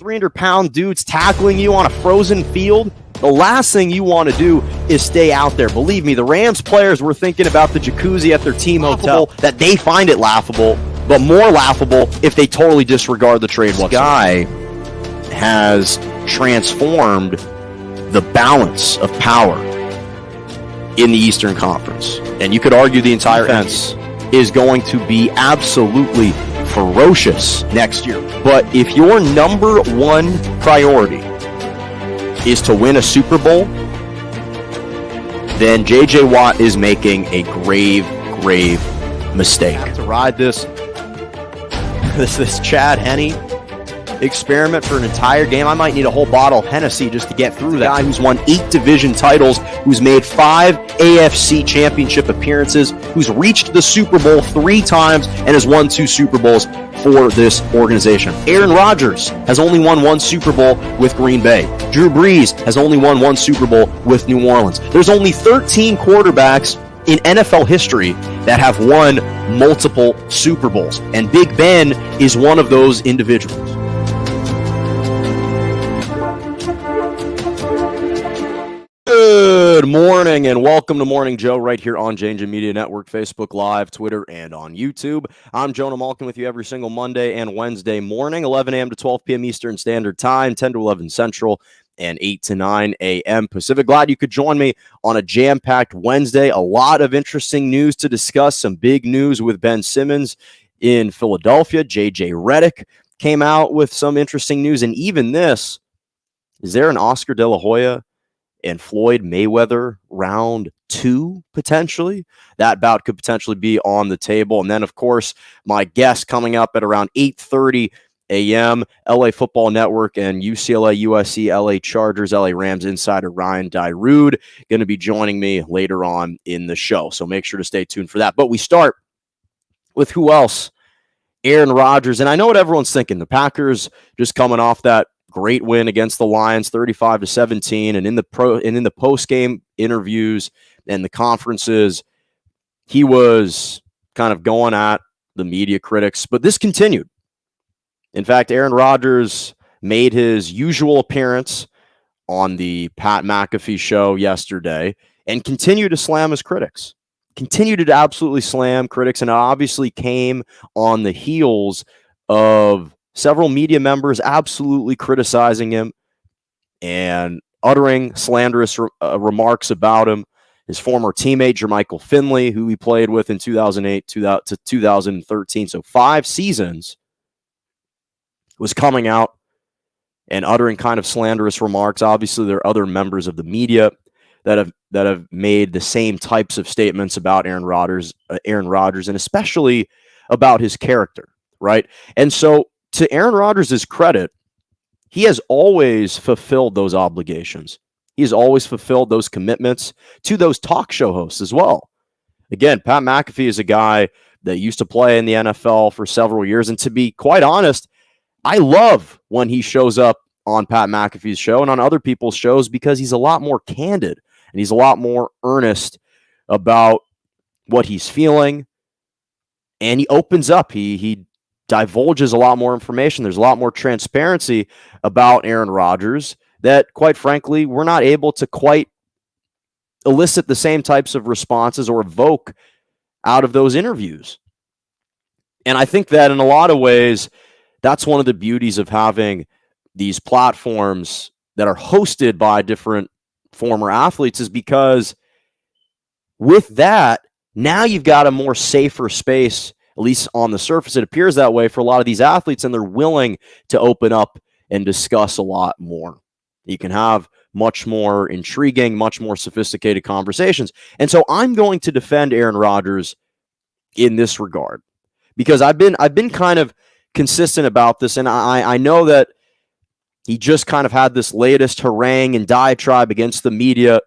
300-pound dudes tackling you on a frozen field, the last thing you want to do is stay out there. Believe me, the Rams players were thinking about the jacuzzi at their team hotel, that they find it laughable, but more laughable if they totally disregard the trade whatsoever. This guy has transformed the balance of power in the Eastern Conference. And you could argue the entire defense is going to be absolutely ferocious next year. But if your number one priority is to win a Super Bowl, then J.J. Watt is making a grave mistake. To ride this Chad Henne experiment for an entire game, I might need a whole bottle of Hennessy just to get through that. Guy who's won 8 division titles, who's made 5 AFC championship appearances, who's reached the Super Bowl 3 times and has won 2 Super Bowls for this organization. Aaron Rodgers has only won 1 Super Bowl with Green Bay. Drew Brees has only won 1 Super Bowl with New Orleans. There's only 13 quarterbacks in NFL history that have won multiple Super Bowls, and Big Ben is one of those individuals. Good morning and welcome to Morning Joe right here on J&J Media Network, Facebook Live, Twitter, and on YouTube. I'm Jonah Malkin with you every single Monday and Wednesday morning, 11 a.m. to 12 p.m. Eastern Standard Time, 10 to 11 Central, and 8 to 9 a.m. Pacific. Glad you could join me on a jam-packed Wednesday. A lot of interesting news to discuss. Some big news with Ben Simmons in Philadelphia. J.J. Redick came out with some interesting news. And even this, is there an Oscar De La Hoya and Floyd Mayweather round 2 potentially? That bout could potentially be on the table. And then, of course, my guest coming up at around 8:30 a.m., LA Football Network and UCLA, USC, LA Chargers, LA Rams insider Ryan Dyrud going to be joining me later on in the show. So make sure to stay tuned for that. But we start with who else? Aaron Rodgers. And I know what everyone's thinking. The Packers just coming off that great win against the Lions, 35-17, and in the post-game interviews and the conferences, he was kind of going at the media critics. But this continued. In fact, Aaron Rodgers made his usual appearance on the Pat McAfee show yesterday and continued to slam his critics. Continued to absolutely slam critics, and it obviously came on the heels of several media members absolutely criticizing him and uttering slanderous remarks about him. His former teammate, Jermichael Finley, who he played with in 2008 to 2013, so 5 seasons, was coming out and uttering kind of slanderous remarks. Obviously, there are other members of the media that have made the same types of statements about Aaron Rodgers, and especially about his character, right? And so, to Aaron Rodgers' credit, he has always fulfilled those obligations. He has always fulfilled those commitments to those talk show hosts as well. Again, Pat McAfee is a guy that used to play in the NFL for several years. And to be quite honest, I love when he shows up on Pat McAfee's show and on other people's shows because he's a lot more candid and he's a lot more earnest about what he's feeling. And he opens up. He divulges a lot more information. There's a lot more transparency about Aaron Rodgers that, quite frankly, we're not able to quite elicit the same types of responses or evoke out of those interviews. And I think that in a lot of ways, that's one of the beauties of having these platforms that are hosted by different former athletes, is because with that, now you've got a more safer space. At least on the surface, it appears that way for a lot of these athletes, and they're willing to open up and discuss a lot more. You can have much more intriguing, much more sophisticated conversations. And so I'm going to defend Aaron Rodgers in this regard because I've been kind of consistent about this, and I know that he just kind of had this latest harangue and diatribe against the media,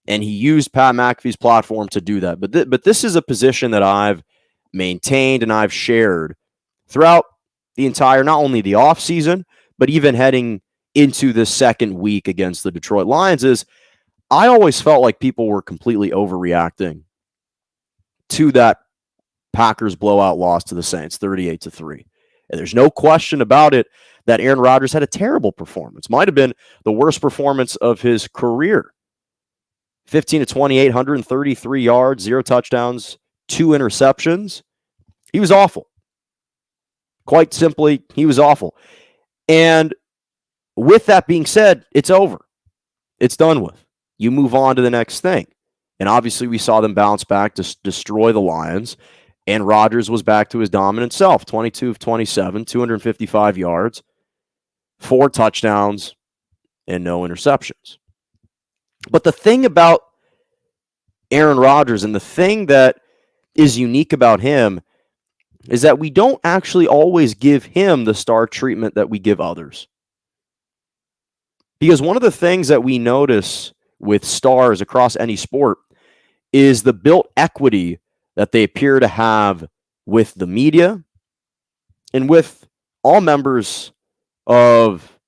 and he used Pat McAfee's platform to do that. But this is a position that I've maintained and I've shared throughout the entire, not only the offseason, but even heading into the second week against the Detroit Lions, is I always felt like people were completely overreacting to that Packers blowout loss to the Saints, 38-3. And there's no question about it that Aaron Rodgers had a terrible performance. Might have been the worst performance of his career. 15 to 28, 133 yards, 0 touchdowns, 2 interceptions. He was awful. Quite simply, he was awful. And with that being said, it's over. It's done with. You move on to the next thing. And obviously, we saw them bounce back to destroy the Lions. And Rodgers was back to his dominant self, 22 of 27, 255 yards, 4 touchdowns, and no interceptions. But the thing about Aaron Rodgers, and the thing that is unique about him, is that we don't actually always give him the star treatment that we give others. Because one of the things that we notice with stars across any sport is the built equity that they appear to have with the media and with all members of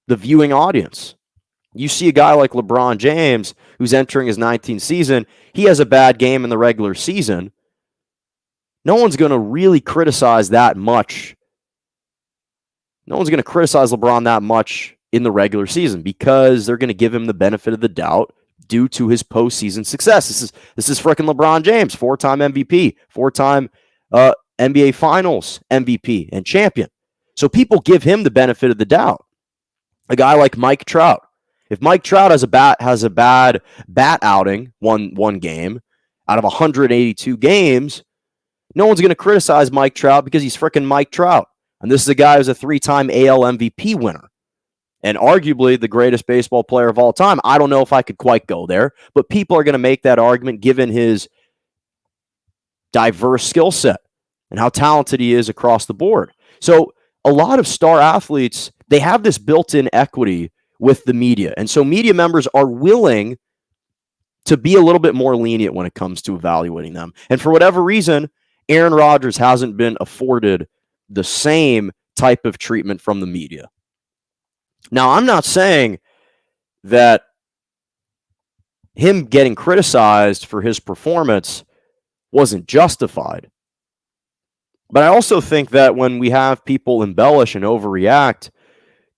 the viewing audience. You see a guy like LeBron James, who's entering his 19th season, he has a bad game in the regular season. No one's going to really criticize that much. No one's going to criticize LeBron that much in the regular season because they're going to give him the benefit of the doubt due to his postseason success. This is freaking LeBron James, 4-time MVP, 4-time NBA Finals MVP and champion. So people give him the benefit of the doubt. A guy like Mike Trout. If Mike Trout has a bad bat outing one game out of 182 games, no one's going to criticize Mike Trout because he's freaking Mike Trout. And this is a guy who's a 3-time AL MVP winner and arguably the greatest baseball player of all time. I don't know if I could quite go there, but people are going to make that argument given his diverse skill set and how talented he is across the board. So a lot of star athletes, they have this built-in equity with the media. And so media members are willing to be a little bit more lenient when it comes to evaluating them. And for whatever reason, Aaron Rodgers hasn't been afforded the same type of treatment from the media. Now, I'm not saying that him getting criticized for his performance wasn't justified. But I also think that when we have people embellish and overreact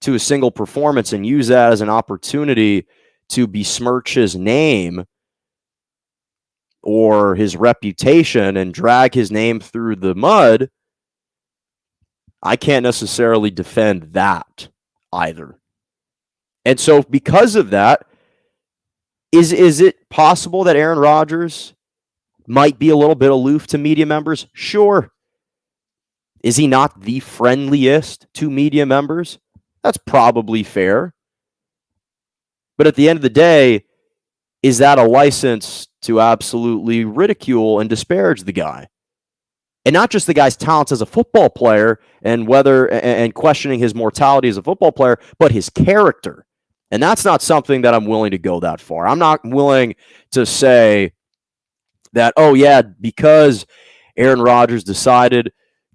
to a single performance and use that as an opportunity to besmirch his name or his reputation and drag his name through the mud, I can't necessarily defend that either. And so because of that, is it possible that Aaron Rodgers might be a little bit aloof to media members? Sure. Is he not the friendliest to media members? That's probably fair. But at the end of the day, is that a license to absolutely ridicule and disparage the guy? And not just the guy's talents as a football player and questioning his mortality as a football player, but his character. And that's not something that I'm willing to go that far. I'm not willing to say that, oh yeah, because Aaron Rodgers decided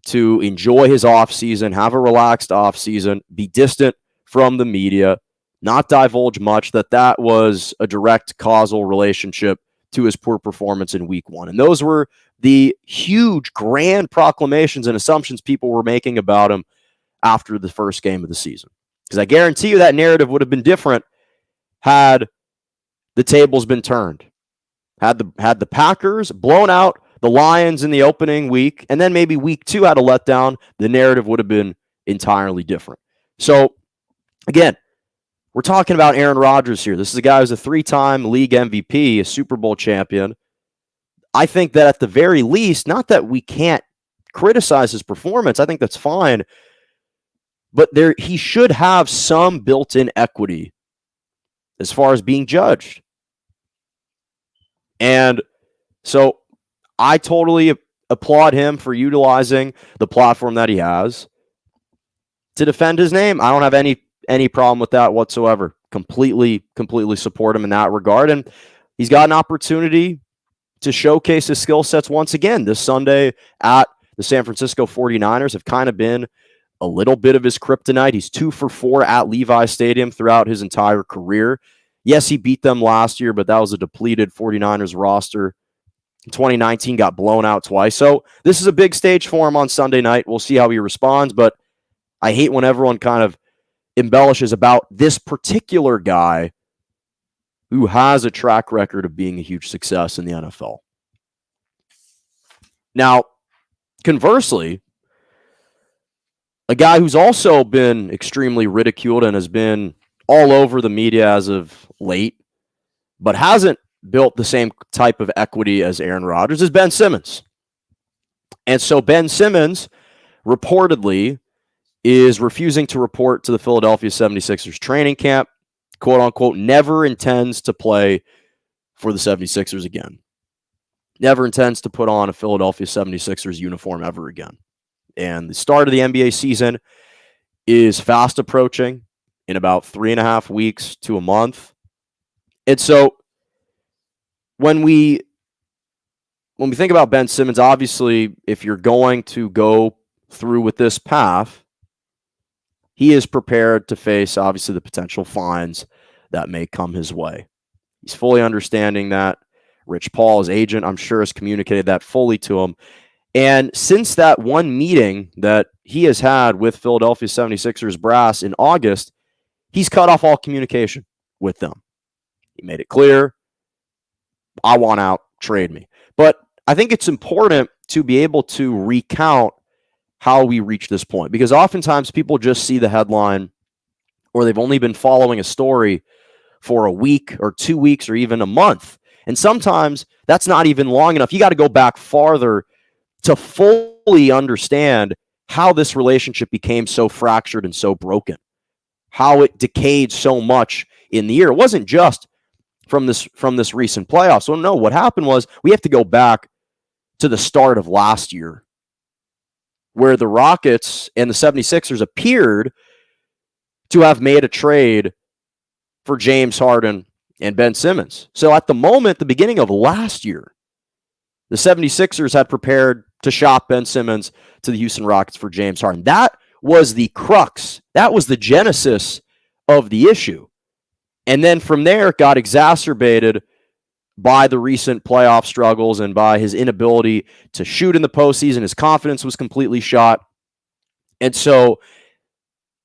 to enjoy his offseason, have a relaxed offseason, be distant from the media, not divulge much, that was a direct causal relationship to his poor performance in week 1. And those were the huge, grand proclamations and assumptions people were making about him after the first game of the season. Because I guarantee you that narrative would have been different had the tables been turned. Had the Packers blown out the Lions in the opening week, and then maybe week 2 had a letdown, the narrative would have been entirely different. So, again, we're talking about Aaron Rodgers here. This is a guy who's a 3-time league MVP, a Super Bowl champion. I think that at the very least, not that we can't criticize his performance, I think that's fine, but he should have some built-in equity as far as being judged. And so I totally applaud him for utilizing the platform that he has to defend his name. I don't have any problem with that whatsoever. Completely support him in that regard. And he's got an opportunity to showcase his skill sets once again this Sunday at the San Francisco 49ers. Have kind of been a little bit of his kryptonite. He's 2 for 4 at Levi Stadium throughout his entire career. Yes, he beat them last year, but that was a depleted 49ers roster. In 2019, got blown out twice. So this is a big stage for him on Sunday night. We'll see how he responds, but I hate when everyone kind of embellishes about this particular guy who has a track record of being a huge success in the NFL. Now, conversely, a guy who's also been extremely ridiculed and has been all over the media as of late, but hasn't built the same type of equity as Aaron Rodgers, is Ben Simmons. And so Ben Simmons reportedly is refusing to report to the Philadelphia 76ers training camp, quote unquote, never intends to play for the 76ers again. Never intends to put on a Philadelphia 76ers uniform ever again. And the start of the NBA season is fast approaching in about 3.5 weeks to a month. And so when we think about Ben Simmons, obviously, if you're going to go through with this path, he is prepared to face, obviously, the potential fines that may come his way. He's fully understanding that. Rich Paul, his agent, I'm sure, has communicated that fully to him. And since that one meeting that he has had with Philadelphia 76ers brass in August, he's cut off all communication with them. He made it clear, I want out, trade me. But I think it's important to be able to recount how we reach this point, because oftentimes people just see the headline, or they've only been following a story for a week or 2 weeks or even a month. And sometimes that's not even long enough. You got to go back farther to fully understand how this relationship became so fractured and so broken, how it decayed so much in the year. It wasn't just from this recent playoffs. So no, what happened was we have to go back to the start of last year, where the Rockets and the 76ers appeared to have made a trade for James Harden and Ben Simmons. So at the moment, the beginning of last year, the 76ers had prepared to shop Ben Simmons to the Houston Rockets for James Harden. That was the crux. That was the genesis of the issue. And then from there, it got exacerbated by the recent playoff struggles and by his inability to shoot in the postseason. His confidence was completely shot. And so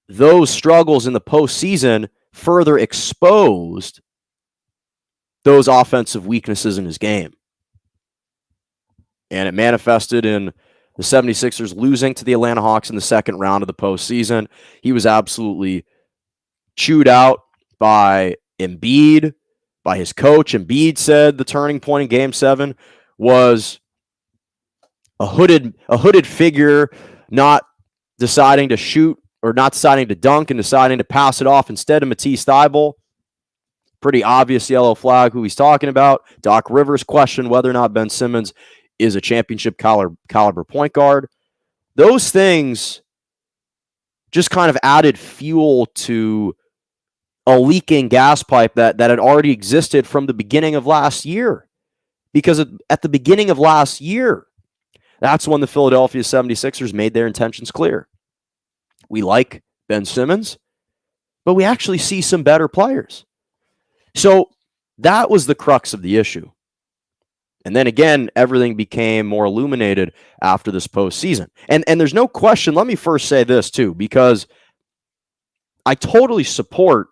those struggles in the postseason further exposed those offensive weaknesses in his game. And it manifested in the 76ers losing to the Atlanta Hawks in the second round of the postseason. He was absolutely chewed out by Embiid, by his coach. Embiid said the turning point in Game 7 was a hooded figure not deciding to shoot or not deciding to dunk and deciding to pass it off instead of Matisse Thybulle. Pretty obvious yellow flag who he's talking about. Doc Rivers questioned whether or not Ben Simmons is a championship caliber point guard. Those things just kind of added fuel to a leaking gas pipe that had already existed from the beginning of last year. Because at the beginning of last year, that's when the Philadelphia 76ers made their intentions clear. We like Ben Simmons, but we actually see some better players. So that was the crux of the issue. And then again, everything became more illuminated after this postseason. And there's no question, let me first say this too, because I totally support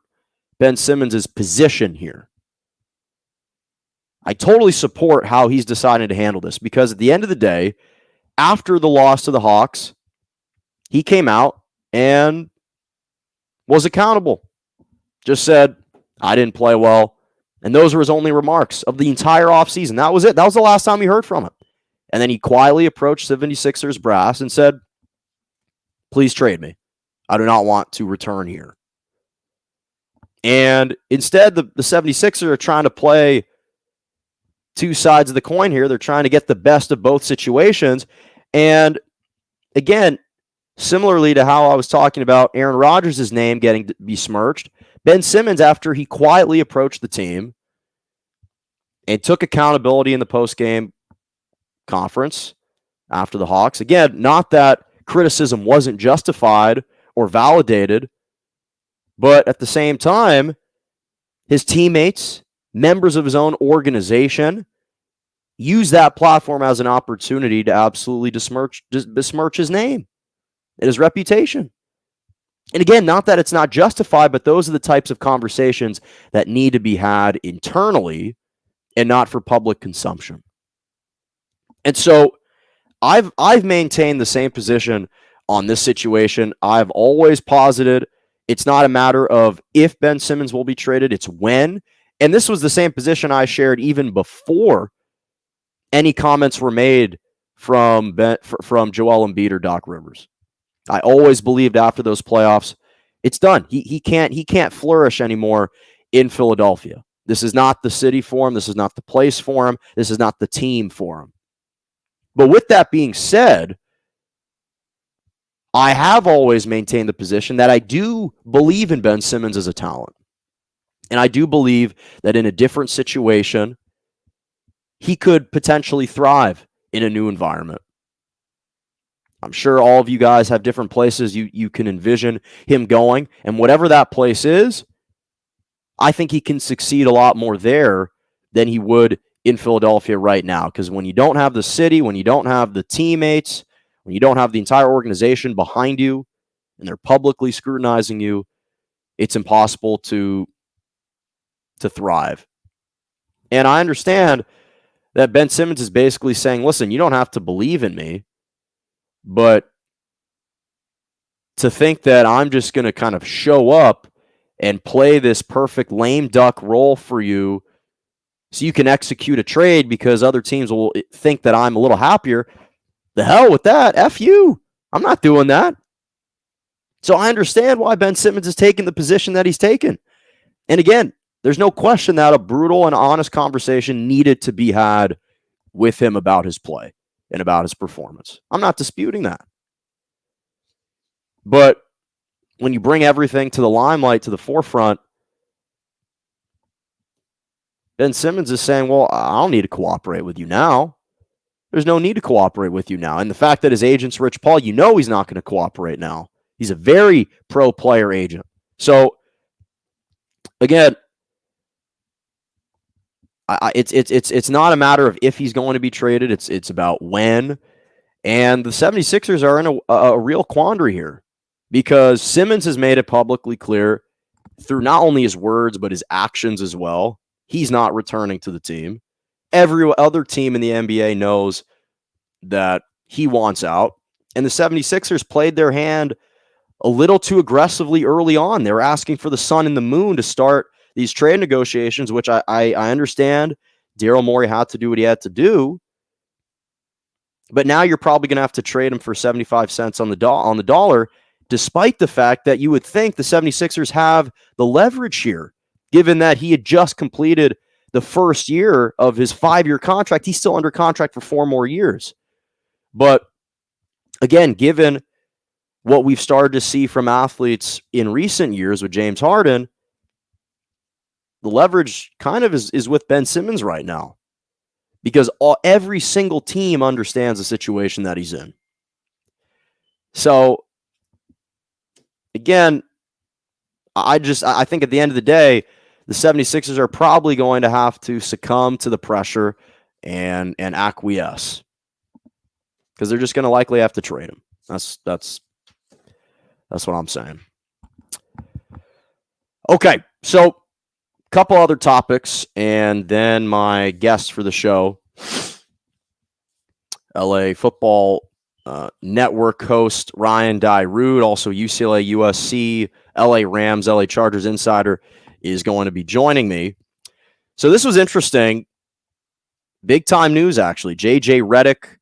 Ben Simmons' position here. I totally support how he's decided to handle this, because at the end of the day, after the loss to the Hawks, he came out and was accountable. Just said, I didn't play well. And those were his only remarks of the entire offseason. That was it. That was the last time we heard from him. And then he quietly approached 76ers brass and said, please trade me. I do not want to return here. And instead, the 76ers are trying to play two sides of the coin here. They're trying to get the best of both situations. And again, similarly to how I was talking about Aaron Rodgers' name getting besmirched, Ben Simmons, after he quietly approached the team and took accountability in the post-game conference after the Hawks, again, not that criticism wasn't justified or validated, but at the same time, his teammates, members of his own organization, used that platform as an opportunity to absolutely besmirch his name and his reputation. And again, not that it's not justified, but those are the types of conversations that need to be had internally and not for public consumption. And so I've maintained the same position on this situation. I've always posited it's not a matter of if Ben Simmons will be traded, it's when. And this was the same position I shared even before any comments were made from Joel Embiid or Doc Rivers. I always believed after those playoffs, it's done. He can't flourish anymore in Philadelphia. This is not the city for him. This is not the place for him. This is not the team for him. But with that being said, I have always maintained the position that I do believe in Ben Simmons as a talent. And I do believe that in a different situation, he could potentially thrive in a new environment. I'm sure all of you guys have different places you can envision him going. And whatever that place is, I think he can succeed a lot more there than he would in Philadelphia right now. Because when you don't have the city, when you don't have the teammates, when you don't have the entire organization behind you, and they're publicly scrutinizing you, it's impossible to thrive. And I understand that Ben Simmons is basically saying, listen, you don't have to believe in me, but to think that I'm just going to kind of show up and play this perfect lame duck role for you so you can execute a trade because other teams will think that I'm a little happier, the hell with that. F you. I'm not doing that. So I understand why Ben Simmons is taking the position that he's taken. And again, there's no question that a brutal and honest conversation needed to be had with him about his play and about his performance. I'm not disputing that. But when you bring everything to the limelight, to the forefront, Ben Simmons is saying, well, I don't need to cooperate with you now. There's no need to cooperate with you now. And the fact that his agent's Rich Paul, you know he's not going to cooperate now. He's a very pro-player agent. So, again, it's not a matter of if he's going to be traded. It's about when. And the 76ers are in a real quandary here because Simmons has made it publicly clear through not only his words but his actions as well. He's not returning to the team. Every other team in the NBA knows that he wants out. And the 76ers played their hand a little too aggressively early on. They were asking for the sun and the moon to start these trade negotiations, which I understand Daryl Morey had to do what he had to do. But now you're probably going to have to trade him for 75 cents on the dollar, despite the fact that you would think the 76ers have the leverage here, given that he had just completed the first year of his 5-year contract. He's still under contract for 4 more years. But again, given what we've started to see from athletes in recent years with James Harden, the leverage kind of is with Ben Simmons right now because every single team understands the situation that he's in. So, again, I think at the end of the day, the 76ers are probably going to have to succumb to the pressure and acquiesce because they're just going to likely have to trade him. That's what I'm saying. Okay, so couple other topics, and then my guest for the show, LA Football Network host Ryan Dyrud, also UCLA, USC, LA Rams, LA Chargers Insider, is going to be joining me. So this was interesting. Big time news, actually. JJ Redick,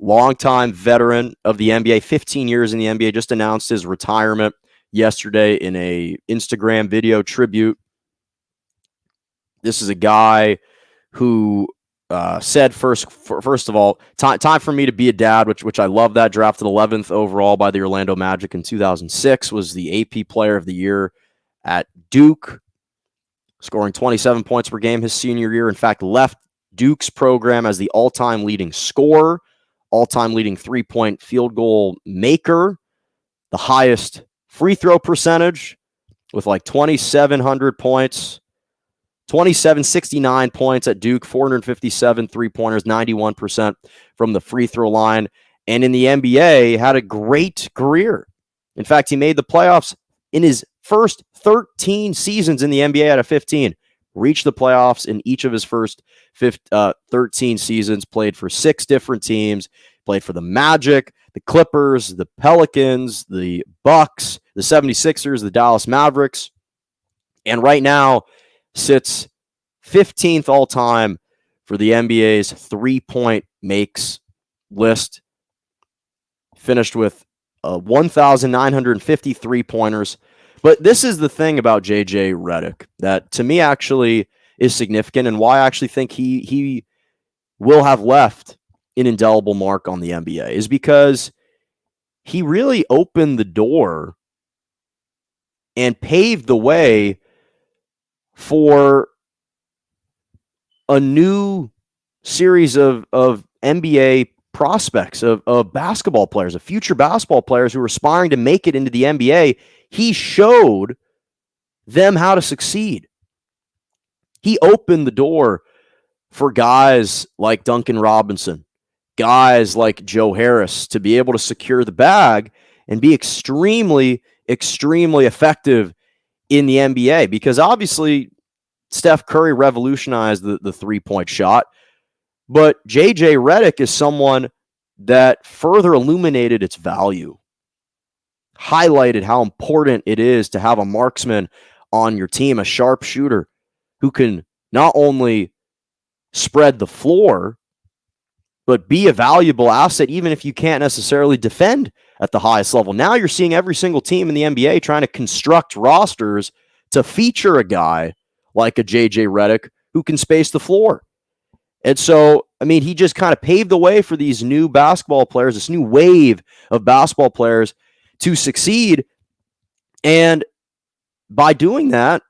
longtime veteran of the NBA, 15 years in the NBA, just announced his retirement yesterday in a Instagram video tribute. This is a guy who said first of all, time for me to be a dad, which I love that. Drafted 11th overall by the Orlando Magic in 2006, was the AP Player of the Year at Duke, scoring 27 points per game his senior year. In fact, left Duke's program as the all-time leading scorer, all-time leading three-point field goal maker, the highest free throw percentage with like 2,700 points. 2769 points at Duke, 457 three-pointers, 91% from the free throw line. And in the NBA, had a great career. In fact, he made the playoffs in his first 13 seasons in the NBA out of 15. Reached the playoffs in each of his first 13 seasons, played for 6 different teams, played for the Magic, the Clippers, the Pelicans, the Bucks, the 76ers, the Dallas Mavericks, and right now sits 15th all-time for the NBA's three-point makes list. Finished with 1,953 pointers. But this is the thing about JJ Redick that to me actually is significant and why I actually think he will have left an indelible mark on the NBA is because he really opened the door and paved the way for a new series of NBA prospects, of basketball players, of future basketball players who are aspiring to make it into the NBA. He showed them how to succeed. He opened the door for guys like Duncan Robinson, guys like Joe Harris to be able to secure the bag and be extremely, extremely effective in the NBA because obviously Steph Curry revolutionized the three-point shot, but JJ Redick is someone that further illuminated its value, highlighted how important it is to have a marksman on your team, a sharpshooter who can not only spread the floor, but be a valuable asset even if you can't necessarily defend at the highest level. Now you're seeing every single team in the NBA trying to construct rosters to feature a guy like a JJ Redick who can space the floor. And so, I mean, he just kind of paved the way for these new basketball players, this new wave of basketball players to succeed. And by doing that,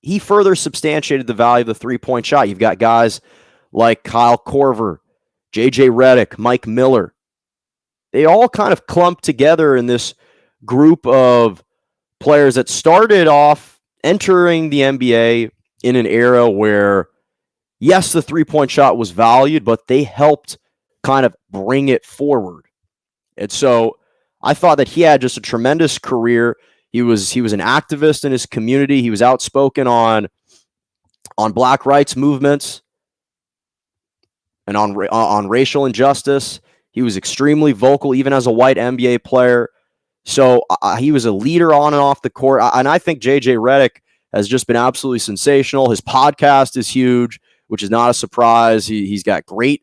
he further substantiated the value of the three-point shot. You've got guys like Kyle Korver, JJ Redick, Mike Miller. They all kind of clumped together in this group of players that started off entering the NBA in an era where, yes, the three-point shot was valued, but they helped kind of bring it forward. And so I thought that he had just a tremendous career. He was an activist in his community. He was outspoken on black rights movements and on racial injustice. He was extremely vocal, even as a white NBA player. So he was a leader on and off the court. And I think JJ Redick has just been absolutely sensational. His podcast is huge, which is not a surprise. He's got great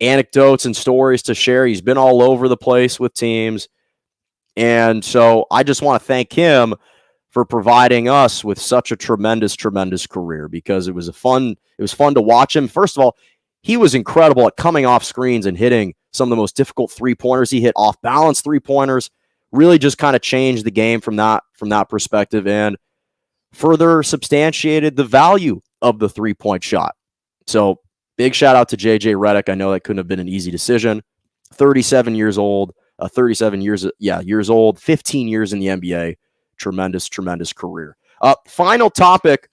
anecdotes and stories to share. He's been all over the place with teams. And so I just want to thank him for providing us with such a tremendous, tremendous career because it was fun to watch him. First of all, he was incredible at coming off screens and hitting some of the most difficult three-pointers. He hit off-balance three-pointers, really just kind of changed the game from that perspective and further substantiated the value of the three-point shot. So big shout out to JJ Redick. I know that couldn't have been an easy decision. 37 years old, 15 years in the NBA. Tremendous, tremendous career. Final topic,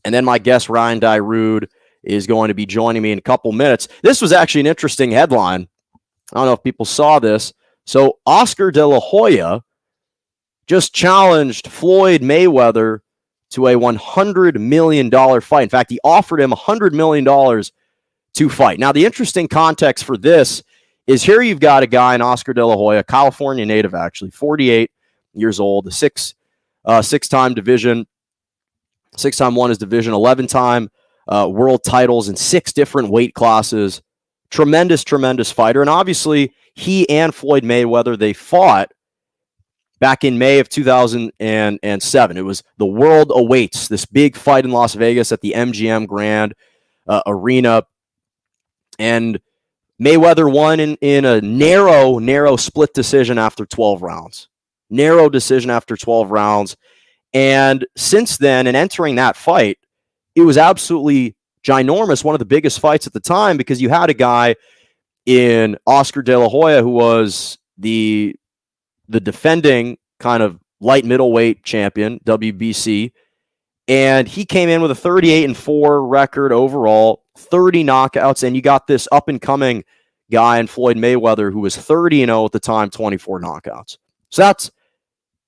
and then my guest Ryan Dyrud is going to be joining me in a couple minutes. This was actually an interesting headline. I don't know if people saw this. So Oscar De La Hoya just challenged Floyd Mayweather to a $100 million fight. In fact, he offered him $100 million to fight. Now, the interesting context for this is here you've got a guy in Oscar De La Hoya, California native actually, 48 years old, a six-time won his division, 11-time world titles in 6 different weight classes. Tremendous, tremendous fighter. And obviously, he and Floyd Mayweather, they fought back in May of 2007. It was The World Awaits, this big fight in Las Vegas at the MGM Grand Arena. And Mayweather won in a narrow split decision after 12 rounds. Narrow decision after 12 rounds. And since then, and entering that fight, it was absolutely ginormous, one of the biggest fights at the time, because you had a guy in Oscar De La Hoya who was the defending kind of light middleweight champion, WBC, and he came in with a 38-4 record overall, 30 knockouts, and you got this up-and-coming guy in Floyd Mayweather, who was 30-0 at the time, 24 knockouts. So that's,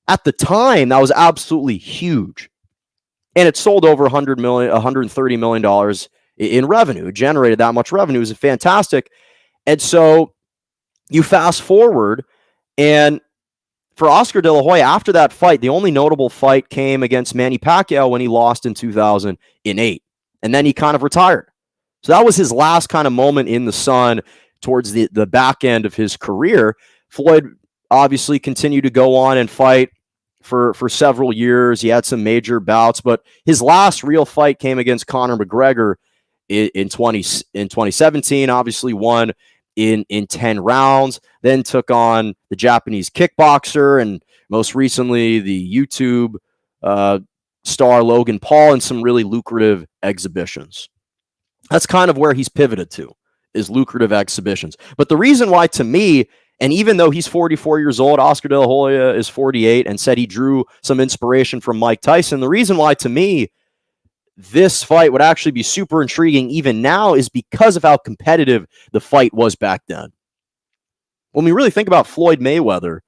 at the time, that was absolutely huge. And it sold over $130 million in revenue. It generated that much revenue. It was fantastic. And so you fast forward, and for Oscar De La Hoya, after that fight, the only notable fight came against Manny Pacquiao when he lost in 2008. And then he kind of retired. So that was his last kind of moment in the sun towards the back end of his career. Floyd obviously continued to go on and fight for several years. He had some major bouts, but his last real fight came against Conor McGregor in 2017, obviously won in 10 rounds, then took on the Japanese kickboxer and most recently the YouTube star Logan Paul in some really lucrative exhibitions. That's kind of where he's pivoted to, is lucrative exhibitions. But the reason why, to me, and even though he's 44 years old, Oscar De La Hoya is 48 and said he drew some inspiration from Mike Tyson, the reason why, to me, this fight would actually be super intriguing even now is because of how competitive the fight was back then. When we really think about Floyd Mayweather,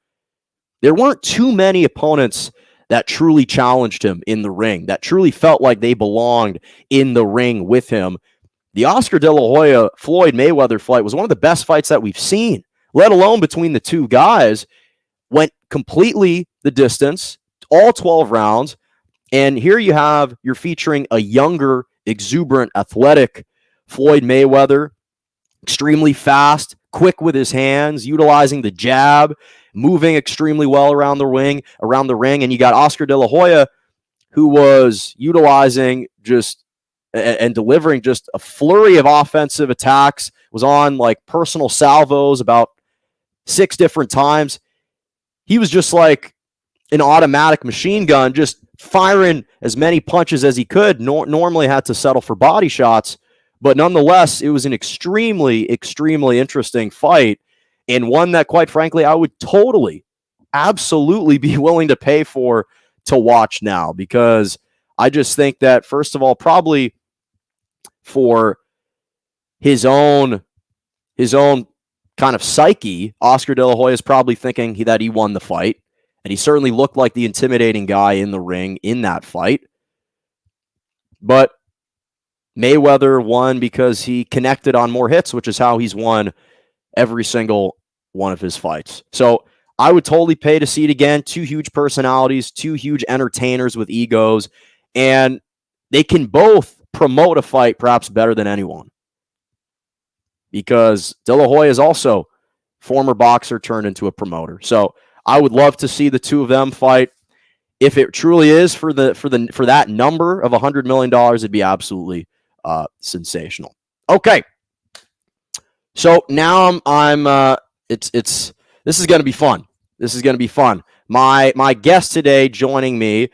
there weren't too many opponents that truly challenged him in the ring, that truly felt like they belonged in the ring with him. The Oscar De La Hoya Floyd Mayweather fight was one of the best fights that we've seen, let alone between the two guys. Went completely the distance, all 12 rounds. And here you're featuring a younger, exuberant, athletic Floyd Mayweather, extremely fast, quick with his hands, utilizing the jab, moving extremely well around the ring. And you got Oscar De La Hoya, who was utilizing and delivering just a flurry of offensive attacks, was on like personal salvos about 6 different times. He was just like an automatic machine gun, just firing as many punches as he could. Normally had to settle for body shots, but nonetheless, it was an extremely, extremely interesting fight, and one that, quite frankly, I would totally, absolutely be willing to pay for to watch now, because I just think that, first of all, probably for his own kind of psyche, Oscar De La Hoya is probably thinking that he won the fight. And he certainly looked like the intimidating guy in the ring in that fight. But Mayweather won because he connected on more hits, which is how he's won every single one of his fights. So I would totally pay to see it again. 2 huge personalities, 2 huge entertainers with egos, and they can both promote a fight perhaps better than anyone. Because De La Hoya is also former boxer turned into a promoter. So I would love to see the two of them fight. If it truly is for that number of $100 million, it'd be absolutely sensational. Okay, so now this is going to be fun. This is going to be fun. My guest today joining me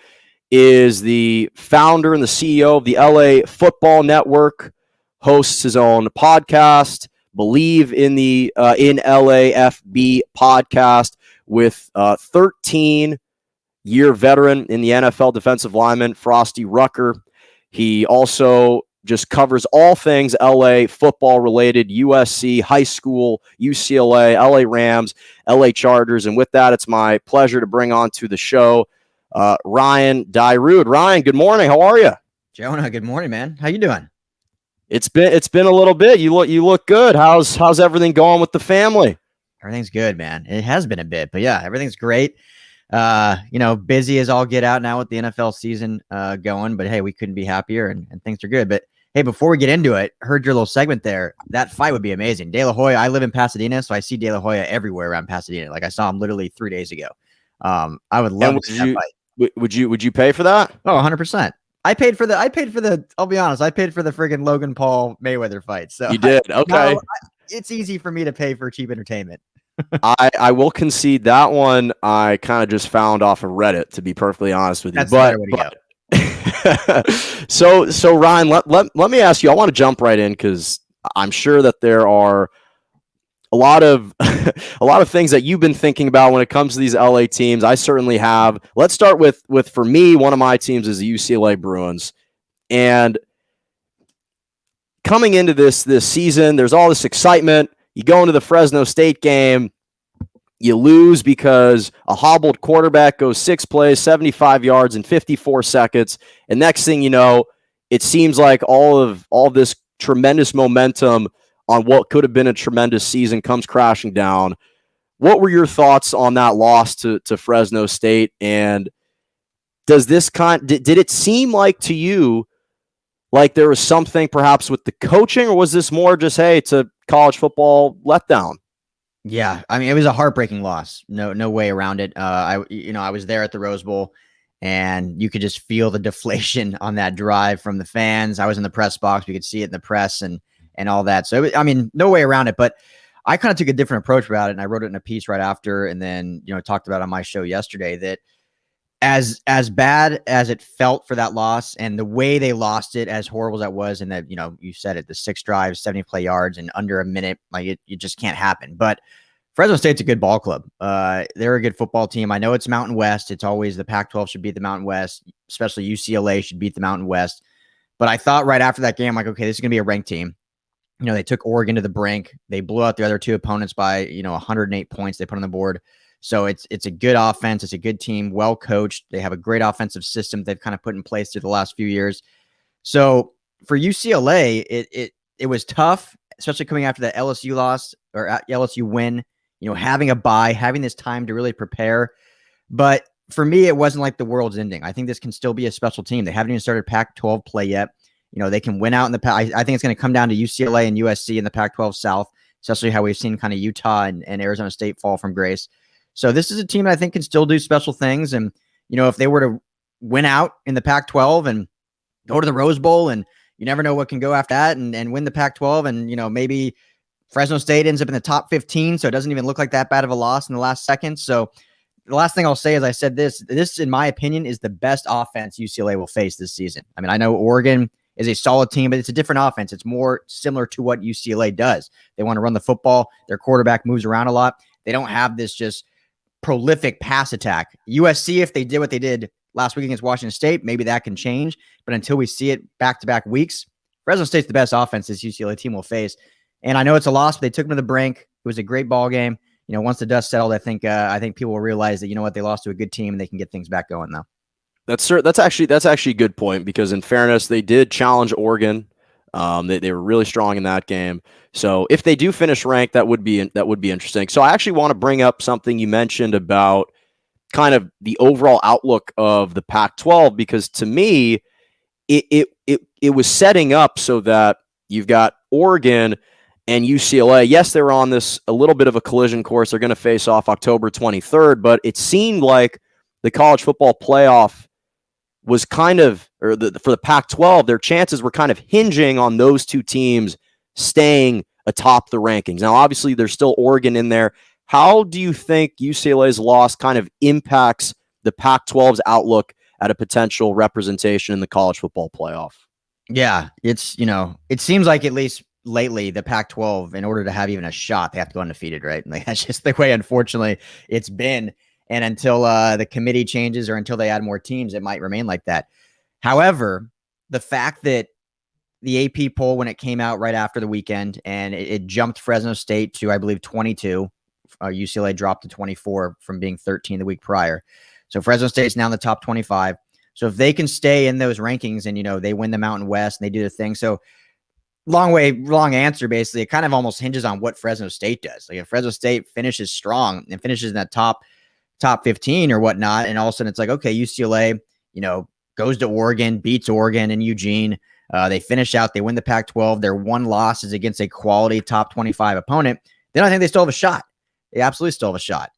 is the founder and the CEO of the LA Football Network. Hosts his own podcast, Believe in the in LAFB podcast, with 13-year veteran in the NFL defensive lineman, Frosty Rucker. He also just covers all things LA football related, USC, high school, UCLA, LA Rams, LA Chargers. And with that, it's my pleasure to bring on to the show Ryan Dyrud. Ryan, good morning. How are you? Jonah, good morning, man. How you doing? It's been a little bit. You look good. How's everything going with the family? Everything's good, man. It has been a bit, but yeah, everything's great. Busy as all get out now with the NFL season going, but hey, we couldn't be happier and things are good. But hey, before we get into it, heard your little segment there. That fight would be amazing. De La Hoya, I live in Pasadena, so I see De La Hoya everywhere around Pasadena. Like I saw him literally 3 days ago. I would love to see that fight. Would you pay for that? Oh, 100%. I paid for the, I'll be honest, I paid for the friggin' Logan Paul Mayweather fight. So you did. Okay. It's easy for me to pay for cheap entertainment. I will concede that one. I kind of just found off of Reddit, to be perfectly honest with you. That's the better way to go. So Ryan, let me ask you, I want to jump right in because I'm sure that there are a lot of things that you've been thinking about when it comes to these LA teams. I certainly have. Let's start with for me, one of my teams is the UCLA Bruins. And coming into this season, there's all this excitement. You go into the Fresno State game, you lose because a hobbled quarterback goes 6 plays, 75 yards in 54 seconds. And next thing you know, it seems like all this tremendous momentum on what could have been a tremendous season comes crashing down. What were your thoughts on that loss to Fresno State? And does this did it seem like to you like there was something perhaps with the coaching, or was this more just, hey, it's a college football letdown? Yeah, I mean, it was a heartbreaking loss. No way around it. I was there at the Rose Bowl, and you could just feel the deflation on that drive from the fans. I was in the press box; we could see it in the press and all that. So, no way around it. But I kind of took a different approach about it, and I wrote it in a piece right after, and then talked about it on my show yesterday that as bad as it felt for that loss and the way they lost it, as horrible as that was, and that, you said it, the 6 drives, 70 play yards in under a minute, like it just can't happen. But Fresno State's a good ball club. They're a good football team. I know it's Mountain West. It's always the Pac-12 should beat the Mountain West, especially UCLA should beat the Mountain West. But I thought right after that game, like, okay, this is going to be a ranked team. They took Oregon to the brink. They blew out the other 2 opponents by, 108 points they put on the board. So it's a good offense. It's a good team, well coached. They have a great offensive system they've kind of put in place through the last few years. So for UCLA, it was tough, especially coming after the LSU loss or LSU win, having a bye, having this time to really prepare. But for me, it wasn't like the world's ending. I think this can still be a special team. They haven't even started Pac-12 play yet. They can win out in the Pac. I think it's going to come down to UCLA and USC in the Pac-12 South, especially how we've seen kind of Utah and Arizona State fall from grace. So this is a team that I think can still do special things. And, if they were to win out in the Pac-12 and go to the Rose Bowl, and you never know what can go after that, and win the Pac-12, and, maybe Fresno State ends up in the top 15. So it doesn't even look like that bad of a loss in the last second. So the last thing I'll say is I said this, in my opinion, is the best offense UCLA will face this season. I mean, I know Oregon is a solid team, but it's a different offense. It's more similar to what UCLA does. They want to run the football. Their quarterback moves around a lot. They don't have this just prolific pass attack. USC, if they did what they did last week against Washington State, maybe that can change. But until we see it back-to-back weeks, Fresno State's the best offense this UCLA team will face. And I know it's a loss, but they took them to the brink. It was a great ball game. Once the dust settled, I think people will realize that, they lost to a good team and they can get things back going though. That's actually a good point, because in fairness, they did challenge Oregon. They were really strong in that game. So if they do finish ranked, that would be interesting. So I actually want to bring up something you mentioned about kind of the overall outlook of the Pac-12, because to me, it was setting up so that you've got Oregon and UCLA. Yes, they were on this a little bit of a collision course. They're going to face off October 23rd, but it seemed like the college football playoff was kind of, for the Pac-12, their chances were kind of hinging on those 2 teams staying atop the rankings. Now, obviously, there's still Oregon in there. How do you think UCLA's loss kind of impacts the Pac-12's outlook at a potential representation in the college football playoff? Yeah, it seems like, at least lately, the Pac-12, in order to have even a shot, they have to go undefeated, right? Like, that's just the way, unfortunately, it's been. And until the committee changes or until they add more teams, it might remain like that. However, the fact that the AP poll, when it came out right after the weekend, and it jumped Fresno State to, I believe, 22. UCLA dropped to 24 from being 13 the week prior. So Fresno State's now in the top 25. So if they can stay in those rankings and, they win the Mountain West and they do the thing. So long answer, basically, it kind of almost hinges on what Fresno State does. Like, if Fresno State finishes strong and finishes in that top 15 or whatnot, and all of a sudden it's like, okay, UCLA, goes to Oregon, beats Oregon and Eugene. They finish out, they win the Pac-12. Their one loss is against a quality top 25 opponent. Then I think they still have a shot. They absolutely still have a shot,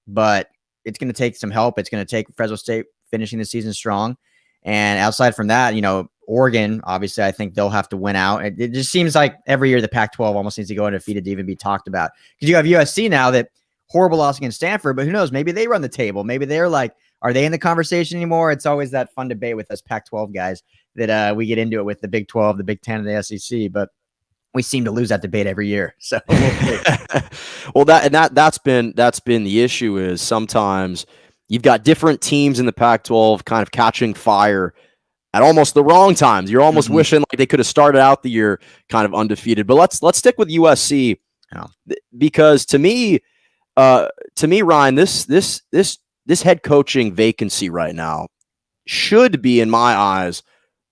but it's going to take some help. It's going to take Fresno State finishing the season strong. And outside from that, Oregon, obviously, I think they'll have to win out. It just seems like every year the Pac-12 almost needs to go undefeated to even be talked about, because you have USC now, that horrible loss against Stanford, but who knows? Maybe they run the table. Maybe they're like, are they in the conversation anymore? It's always that fun debate with us Pac-12 guys that we get into it with the Big 12, the Big 10, and the SEC, but we seem to lose that debate every year. So well, that's been the issue, is sometimes you've got different teams in the Pac-12 kind of catching fire at almost the wrong times. You're almost wishing like they could have started out the year kind of undefeated. But let's stick with USC Yeah. Because to me, Ryan, this head coaching vacancy right now should be, in my eyes,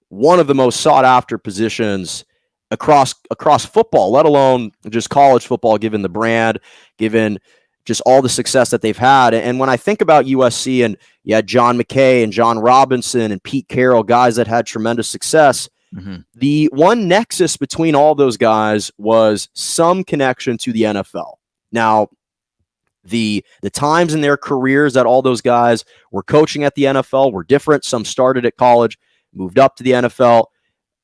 one of the most sought after positions across football, let alone just college football, given the brand, given just all the success that they've had. And when I think about USC, and you had John McKay and John Robinson and Pete Carroll, guys that had tremendous success, the one nexus between all those guys was some connection to the NFL. Now, the times in their careers that all those guys were coaching at the NFL were different. Some started at college, moved up to the NFL.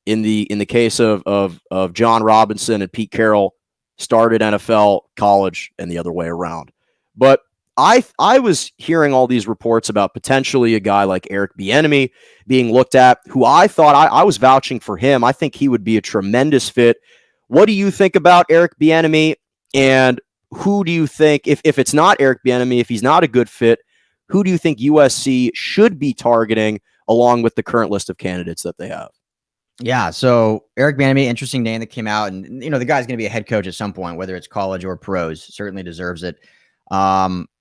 In the case of John Robinson and Pete Carroll, started NFL, college, and the other way around. But I was hearing all these reports about potentially a guy like Eric Bieniemy being looked at, who I thought I was vouching for him. I think he would be a tremendous fit. What do you think about Eric Bieniemy? And who do you think, if it's not Eric Bieniemy, if he's not a good fit, who do you think USC should be targeting along with the current list of candidates that they have? Yeah, so Eric Bieniemy, interesting name that came out, and the guy's going to be a head coach at some point, whether it's college or pros. Certainly deserves it.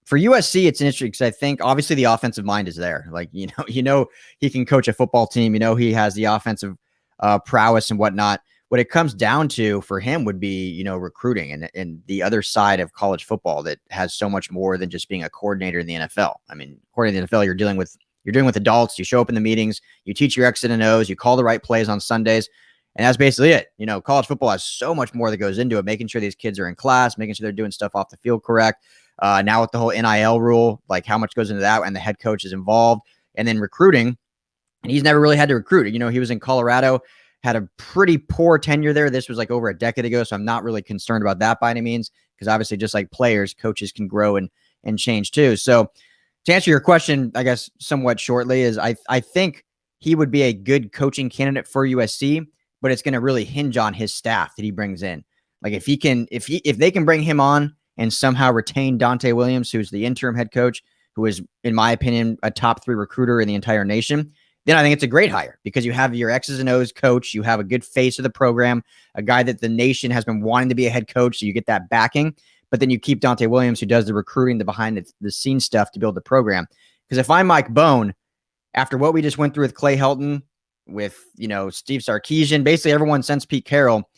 For USC, it's interesting because I think obviously the offensive mind is there. Like he can coach a football team. He has the offensive prowess and whatnot. What it comes down to for him would be recruiting and the other side of college football that has so much more than just being a coordinator in the NFL. I mean, coordinator in the NFL, you're dealing with adults. You show up in the meetings, you teach your X's and O's, you call the right plays on Sundays. And that's basically it. College football has so much more that goes into it, making sure these kids are in class, making sure they're doing stuff off the field correct. Now with the whole NIL rule, like how much goes into that, and the head coach is involved, and then recruiting. And he's never really had to recruit. He was in Colorado, had a pretty poor tenure there. This was like over a decade ago. So I'm not really concerned about that by any means, because obviously just like players, coaches can grow and change too. So to answer your question, I guess somewhat shortly, is I think he would be a good coaching candidate for USC, but it's going to really hinge on his staff that he brings in. Like if they can bring him on and somehow retain Dante Williams, who's the interim head coach, who is, in my opinion, a top 3 recruiter in the entire nation, then I think it's a great hire, because you have your X's and O's coach, you have a good face of the program, a guy that the nation has been wanting to be a head coach, so you get that backing. But then you keep Dante Williams, who does the recruiting, the behind the scenes stuff to build the program. Because if I'm Mike Bone, after what we just went through with Clay Helton, with Steve Sarkisian, basically everyone since Pete Carroll,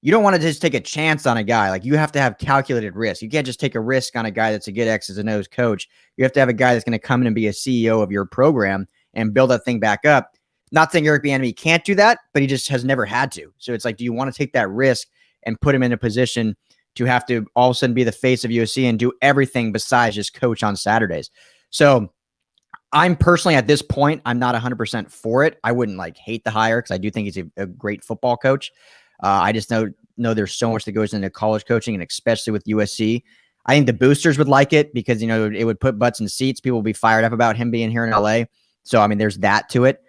you don't want to just take a chance on a guy. Like you have to have calculated risk. You can't just take a risk on a guy that's a good X's and O's coach. You have to have a guy that's going to come in and be a CEO of your program and build that thing back up. Not saying Eric Bieniemy can't do that, but he just has never had to. So it's like, do you want to take that risk and put him in a position to have to all of a sudden be the face of USC and do everything besides just coach on Saturdays? So I'm personally, at this point, I'm not 100% for it. I wouldn't hate the hire, because I do think he's a great football coach. I just know there's so much that goes into college coaching, and especially with USC. I think the boosters would like it, because it would put butts in seats. People will be fired up about him being here in LA. So I mean, there's that to it.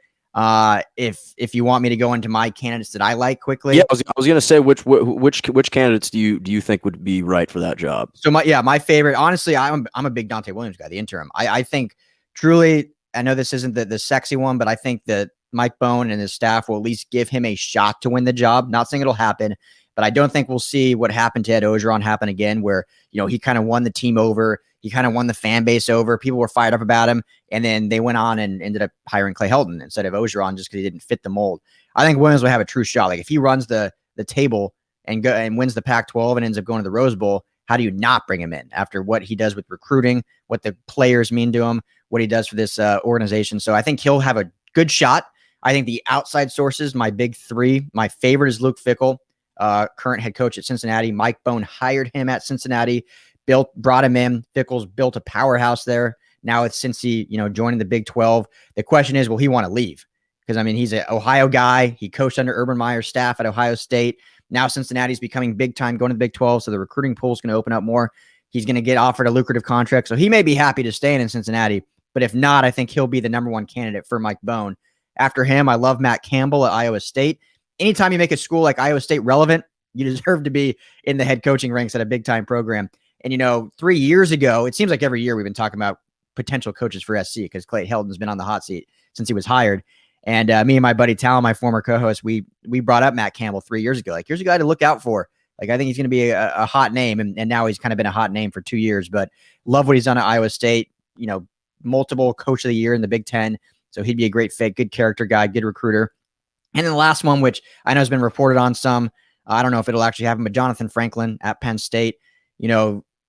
If you want me to go into my candidates that I like quickly, yeah, I was going to say which candidates do you think would be right for that job? So my favorite, honestly, I'm a big Dante Williams guy, the interim. I think truly, I know this isn't the sexy one, but I think that Mike Bone and his staff will at least give him a shot to win the job. Not saying it'll happen, but I don't think we'll see what happened to Ed Orgeron happen again, where he kind of won the team over. He kind of won the fan base over. People were fired up about him. And then they went on and ended up hiring Clay Helton instead of Orgeron, just because he didn't fit the mold. I think Williams will have a true shot. Like if he runs the table and wins the Pac-12 and ends up going to the Rose Bowl, how do you not bring him in after what he does with recruiting, what the players mean to him, what he does for this organization? So I think he'll have a good shot. I think the outside sources, my big 3, my favorite is Luke Fickell, current head coach at Cincinnati. Mike Bone hired him at Cincinnati, brought him in. Fickell's built a powerhouse there. Now it's Cincy, joining the Big 12. The question is, will he want to leave? Because I mean, he's an Ohio guy. He coached under Urban Meyer's staff at Ohio State. Now Cincinnati's becoming big time, going to the Big 12. So the recruiting pool is going to open up more. He's going to get offered a lucrative contract. So he may be happy to stay in Cincinnati. But if not, I think he'll be the number 1 candidate for Mike Bone. After him, I love Matt Campbell at Iowa State. Anytime you make a school like Iowa State relevant, you deserve to be in the head coaching ranks at a big time program. And, 3 years ago, it seems like every year we've been talking about potential coaches for SC, because Clay Helton's been on the hot seat since he was hired. And me and my buddy Tal, my former co-host, we brought up Matt Campbell 3 years ago. Like, here's a guy to look out for. Like, I think he's going to be a hot name, and now he's kind of been a hot name for 2 years, but love what he's done at Iowa State, multiple coach of the year in the Big Ten. So he'd be a great fit, good character guy, good recruiter. And then the last one, which I know has been reported on some, I don't know if it'll actually happen, but Jonathan Franklin at Penn State,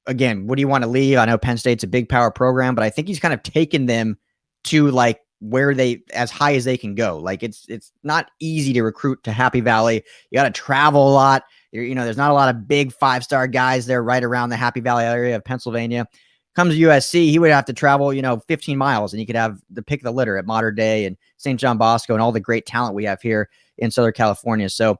again, what do you want to leave? I know Penn State's a big power program, but I think he's kind of taken them to like where they, as high as they can go. Like it's not easy to recruit to Happy Valley. You got to travel a lot. There's not a lot of big 5-star guys there right around the Happy Valley area of Pennsylvania. Comes to USC, he would have to travel, 15 miles, and you could have the pick of the litter at Mater Dei and St. John Bosco and all the great talent we have here in Southern California. So,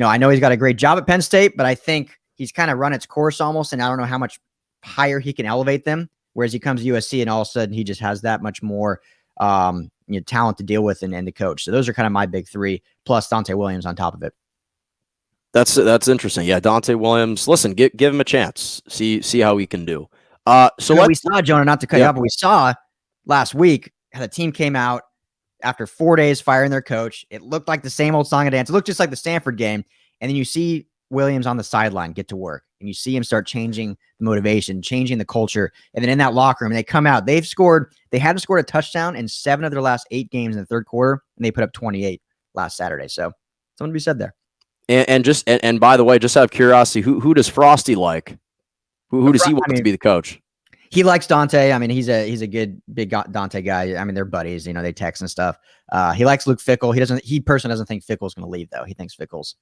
I know he's got a great job at Penn State, but I think he's kind of run its course almost, and I don't know how much higher he can elevate them. Whereas he comes to USC, and all of a sudden he just has that much more talent to deal with and to coach. So those are kind of my big three, plus Dante Williams on top of it. That's interesting. Yeah, Dante Williams. Listen, give him a chance. See how he can do. We saw, Jonah, not to cut you off, but we saw last week how the team came out after 4 days firing their coach. It looked like the same old song and dance. It looked just like the Stanford game. And then you see Williams on the sideline get to work, and you see him start changing the motivation, changing the culture. And then in that locker room, they come out. They haven't scored a touchdown in 7 of their last 8 games in the third quarter, and they put up 28 last Saturday. So something to be said there. And by the way, just out of curiosity, who does Frosty like? Who does he want to be the coach? He likes Dante. I mean, he's a good big Dante guy. I mean, they're buddies. They text and stuff. He likes Luke Fickell. He personally doesn't think Fickell's going to leave though. He thinks Fickell's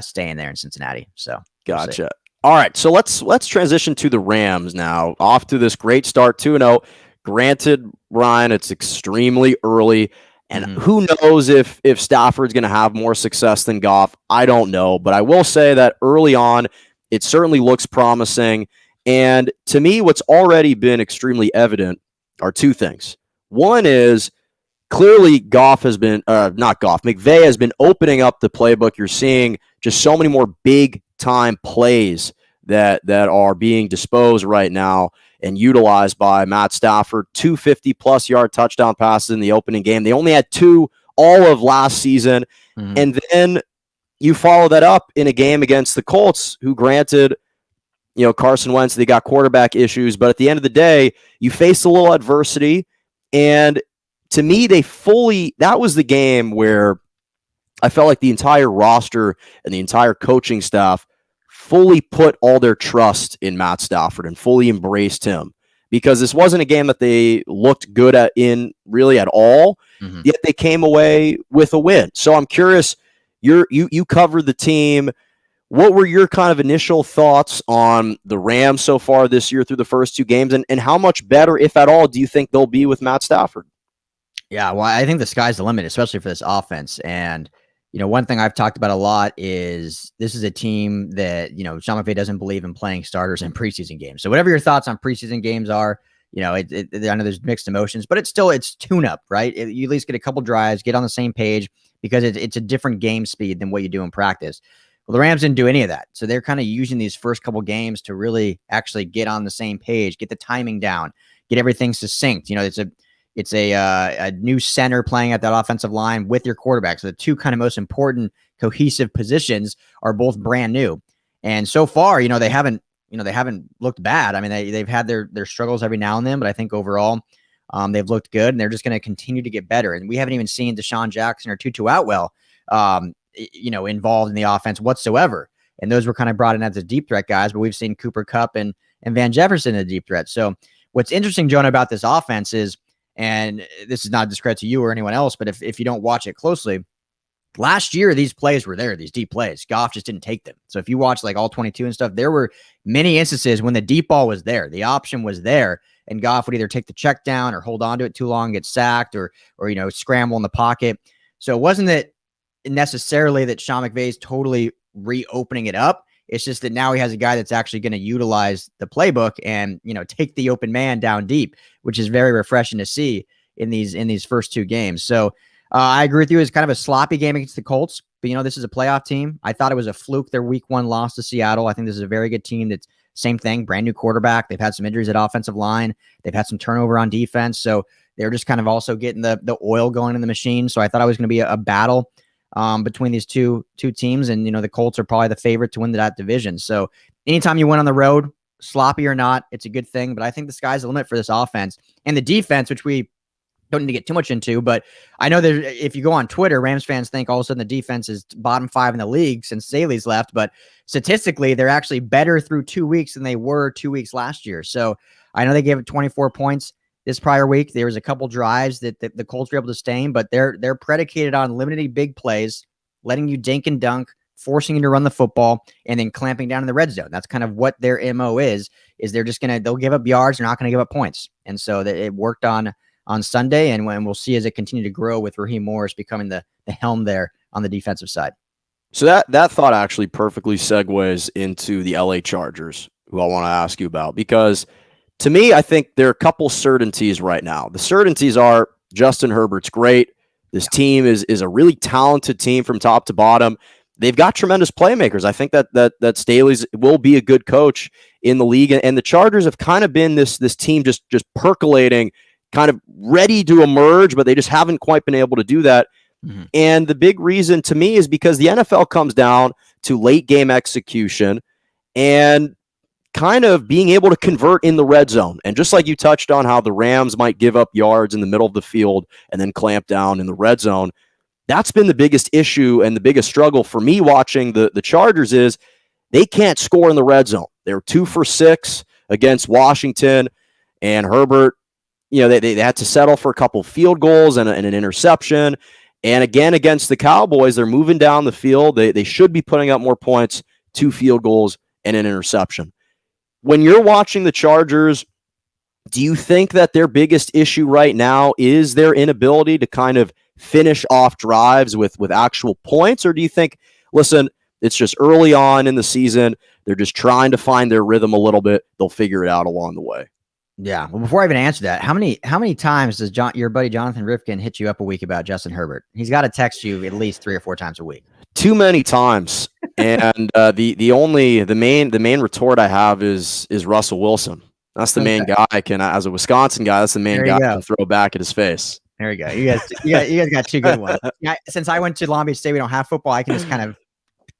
staying there in Cincinnati. So gotcha. All right, so let's transition to the Rams now. Off to this great start, 2-0. Granted, Ryan, it's extremely early. And who knows if Stafford's going to have more success than Goff? I don't know. But I will say that early on, it certainly looks promising. And to me, what's already been extremely evident are two things. One is clearly McVay has been opening up the playbook. You're seeing just so many more big-time plays that are being disposed right now and utilized by Matt Stafford. 250-plus yard touchdown passes in the opening game. They only had 2 all of last season. And then you follow that up in a game against the Colts, who granted, Carson Wentz, they got quarterback issues. But at the end of the day, you faced a little adversity. And to me, that was the game where I felt like the entire roster and the entire coaching staff fully put all their trust in Matt Stafford and fully embraced him, because this wasn't a game that they looked good at at all. Yet they came away with a win. So I'm curious, you covered the team. What were your kind of initial thoughts on the Rams so far this year through the first 2 games, and how much better, if at all, do you think they'll be with Matt Stafford? Yeah, well, I think the sky's the limit, especially for this offense. And one thing I've talked about a lot is this is a team that, Sean McVay doesn't believe in playing starters in preseason games. So whatever your thoughts on preseason games are, I know there's mixed emotions, but it's tune-up, right? You at least get a couple drives, get on the same page, because it's a different game speed than what you do in practice. Well, the Rams didn't do any of that. So they're kind of using these first couple games to really actually get on the same page, get the timing down, get everything succinct. It's a new center playing at that offensive line with your quarterback. So the 2 kind of most important cohesive positions are both brand new. And so far, they haven't looked bad. I mean, they've had their struggles every now and then, but I think overall they've looked good, and they're just going to continue to get better. And we haven't even seen Deshaun Jackson or Tutu Atwell, involved in the offense whatsoever. And those were kind of brought in as the deep threat guys, but we've seen Cooper Kupp and Van Jefferson in the deep threat. So what's interesting, Jonah, about this offense is, and this is not a discredit to you or anyone else, but if you don't watch it closely, last year these plays were there, these deep plays. Goff just didn't take them. So if you watch like all 22 and stuff, there were many instances when the deep ball was there, the option was there, and Goff would either take the check down or hold on to it too long, get sacked, or scramble in the pocket. So it wasn't that necessarily that Sean McVay's totally reopening it up. It's just that now he has a guy that's actually going to utilize the playbook and, take the open man down deep, which is very refreshing to see in these first 2 games. So I agree with you. It's kind of a sloppy game against the Colts, but this is a playoff team. I thought it was a fluke, their week 1 loss to Seattle. I think this is a very good team. That's same thing, brand new quarterback. They've had some injuries at offensive line. They've had some turnover on defense. So they're just kind of also getting the oil going in the machine. So I thought it was going to be a battle. between these two teams. And, the Colts are probably the favorite to win that division. So anytime you win on the road, sloppy or not, it's a good thing. But I think the sky's the limit for this offense and the defense, which we don't need to get too much into. But I know that if you go on Twitter, Rams fans think all of a sudden the defense is bottom 5 in the league since Staley's left. But statistically, they're actually better through 2 weeks than they were 2 weeks last year. So I know they gave it 24 points this prior week. There was a couple drives that the Colts were able to sustain, but they're predicated on limiting big plays, letting you dink and dunk, forcing you to run the football, and then clamping down in the red zone. That's kind of what their MO is they're just they'll give up yards. They're not going to give up points. And so that it worked on Sunday, and when we'll see as it continue to grow with Raheem Morris becoming the helm there on the defensive side. So that thought actually perfectly segues into the LA Chargers, who I want to ask you about, because to me, I think there are a couple certainties right now. The certainties are Justin Herbert's great. This team is a really talented team from top to bottom. They've got tremendous playmakers. I think that Staley's will be a good coach in the league, and the Chargers have kind of been this team just percolating, kind of ready to emerge, but they just haven't quite been able to do that. Mm-hmm. And the big reason to me is because the NFL comes down to late game execution and kind of being able to convert in the red zone. And just like you touched on how the Rams might give up yards in the middle of the field and then clamp down in the red zone, that's been the biggest issue and the biggest struggle for me watching the Chargers is they can't score in the red zone. They're 2 for 6 against Washington, and Herbert, they had to settle for a couple field goals and an interception. And again, against the Cowboys, they're moving down the field. They should be putting up more points, 2 field goals and an interception. When you're watching the Chargers, do you think that their biggest issue right now is their inability to kind of finish off drives with actual points? Or do you think, listen, it's just early on in the season, they're just trying to find their rhythm a little bit, they'll figure it out along the way? Yeah. Well, before I even answer that, how many times does your buddy Jonathan Rifkin hit you up a week about Justin Herbert? He's got to text you at least 3 or 4 times a week. Too many times. And the main retort I have is Russell Wilson. That's the main guy as a Wisconsin guy, that's the main guy I can throw back at his face. There you go. You guys got 2 good ones. Since I went to Long Beach State, we don't have football. I can just kind of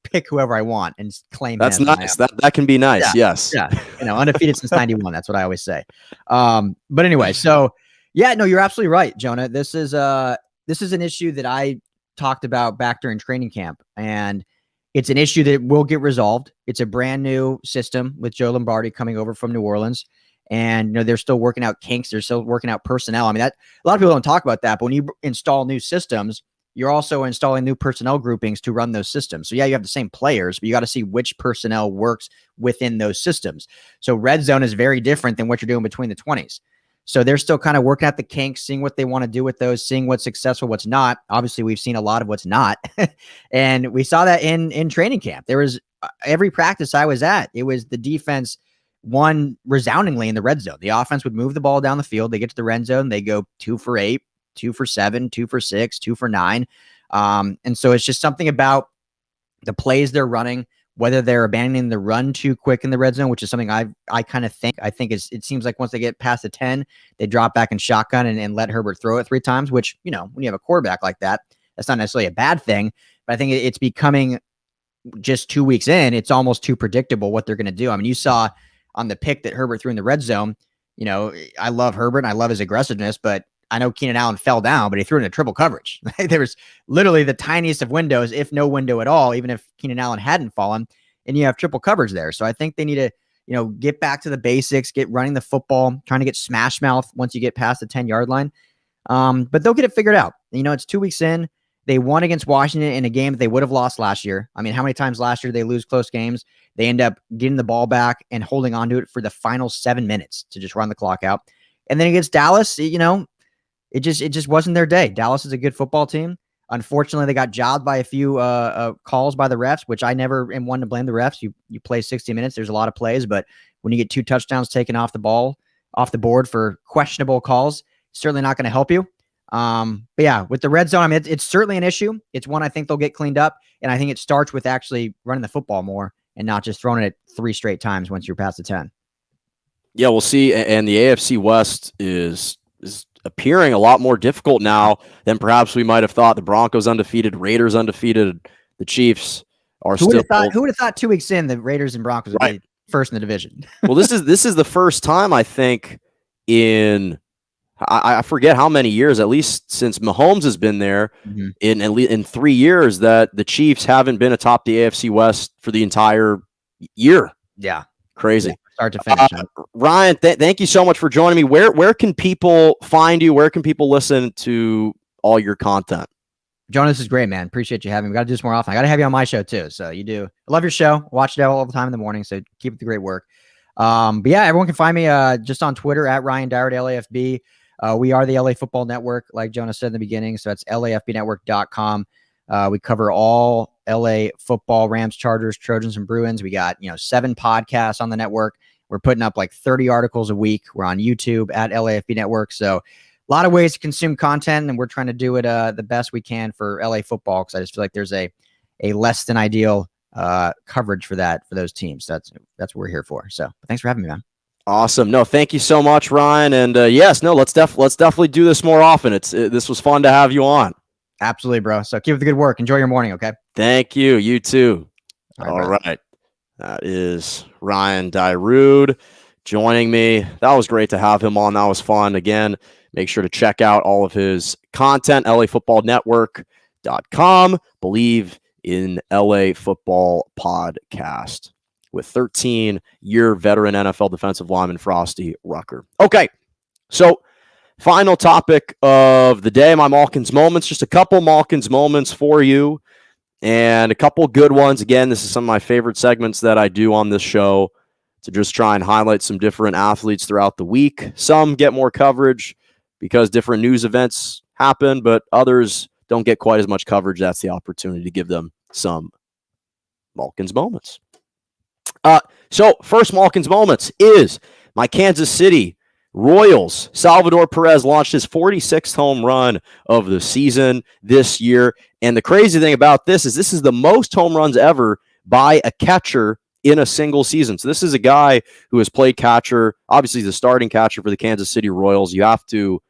pick whoever I want and claim. That's nice. That can be nice. Yeah. Yes. Yeah. Undefeated since 91. That's what I always say. But anyway, so yeah, no, you're absolutely right, Jonah. This is an issue that I talked about back during training camp, and it's an issue that will get resolved. It's a brand new system with Joe Lombardi coming over from New Orleans. And they're still working out kinks. They're still working out personnel. I mean, that a lot of people don't talk about that. But when you install new systems, you're also installing new personnel groupings to run those systems. So yeah, you have the same players, but you got to see which personnel works within those systems. So red zone is very different than what you're doing between the 20s. So they're still kind of working out the kinks, seeing what they want to do with those, seeing what's successful, what's not. Obviously, we've seen a lot of what's not. And we saw that in training camp. There was every practice I was at, it was the defense won resoundingly in the red zone. The offense would move the ball down the field. They get to the red zone. They go 2 for 8, 2 for 7, 2 for 6, 2 for 9. And so it's just something about the plays they're running, whether they're abandoning the run too quick in the red zone, which is something I kind of think. I think it seems like once they get past the 10, they drop back in shotgun and let Herbert throw it 3 times, which, when you have a quarterback like that, that's not necessarily a bad thing. But I think it's becoming, just 2 weeks in, it's almost too predictable what they're going to do. I mean, you saw on the pick that Herbert threw in the red zone, I love Herbert and I love his aggressiveness, but I know Keenan Allen fell down, but he threw it into triple coverage. There was literally the tiniest of windows, if no window at all, even if Keenan Allen hadn't fallen, and you have triple coverage there. So I think they need to, get back to the basics, get running the football, trying to get smash mouth once you get past the 10-yard line. But they'll get it figured out. It's 2 weeks in. They won against Washington in a game that they would have lost last year. I mean, how many times last year they lose close games? They end up getting the ball back and holding on to it for the final 7 minutes to just run the clock out. And then against Dallas, it just wasn't their day. Dallas is a good football team. Unfortunately, they got jobbed by a few calls by the refs, which I never am one to blame the refs. You play 60 minutes. There's a lot of plays, but when you get 2 touchdowns taken off the board for questionable calls, it's certainly not going to help you. But yeah, with the red zone, I mean, it's certainly an issue. It's one I think they'll get cleaned up. And I think it starts with actually running the football more and not just throwing it 3 straight times once you're past the 10. Yeah, we'll see. And the AFC West is appearing a lot more difficult now than perhaps we might have thought. The Broncos undefeated, Raiders undefeated, the Chiefs are Who still. Who would have thought 2 weeks in the Raiders and Broncos would be first in the division? Well, this is the first time, I think, in I forget how many years, at least since Mahomes has been there, in 3 years, that the Chiefs haven't been atop the AFC West for the entire year. Yeah. Crazy. Start to finish. Ryan, thank you so much for joining me. Where can people find you? Where can people listen to all your content? Jonah, this is great, man. Appreciate you having me. We got to do this more often. I got to have you on my show too. So you do. I love your show. Watch it all the time in the morning. So keep up the great work. But yeah, everyone can find me just on Twitter at Ryan Dyrud, LAFB. We are the LA Football Network, like Jonah said in the beginning. So that's LAFBnetwork.com. We cover all LA football, Rams, Chargers, Trojans, and Bruins. We got 7 podcasts on the network. We're putting up like 30 articles a week. We're on YouTube at LAFB Network. So a lot of ways to consume content, and we're trying to do it the best we can for LA football, because I just feel like there's a less than ideal coverage for those teams. That's what we're here for. So thanks for having me, man. Awesome. No, thank you so much, Ryan. And let's definitely do this more often. This was fun to have you on. Absolutely, bro. So keep up the good work. Enjoy your morning. Okay. Thank you. You too. All right. That is Ryan Dyrud joining me. That was great to have him on. That was fun. Again, make sure to check out all of his content, LAFootballNetwork.com. Believe in LA Football Podcast with 13-year veteran NFL defensive lineman Frosty Rucker. Okay, so final topic of the day, my Malkin's Moments. Just a couple Malkin's Moments for you. And a couple good ones. Again, this is some of my favorite segments that I do on this show, to just try and highlight some different athletes throughout the week. Some get more coverage because different news events happen, but others don't get quite as much coverage. That's the opportunity to give them some Malkin's Moments. So first Malkin's Moments is my Kansas City Royals. Salvador Perez launched his 46th home run of the season this year. And the crazy thing about this is the most home runs ever by a catcher in a single season. So this is a guy who has played catcher. Obviously, the starting catcher for the Kansas City Royals. You have to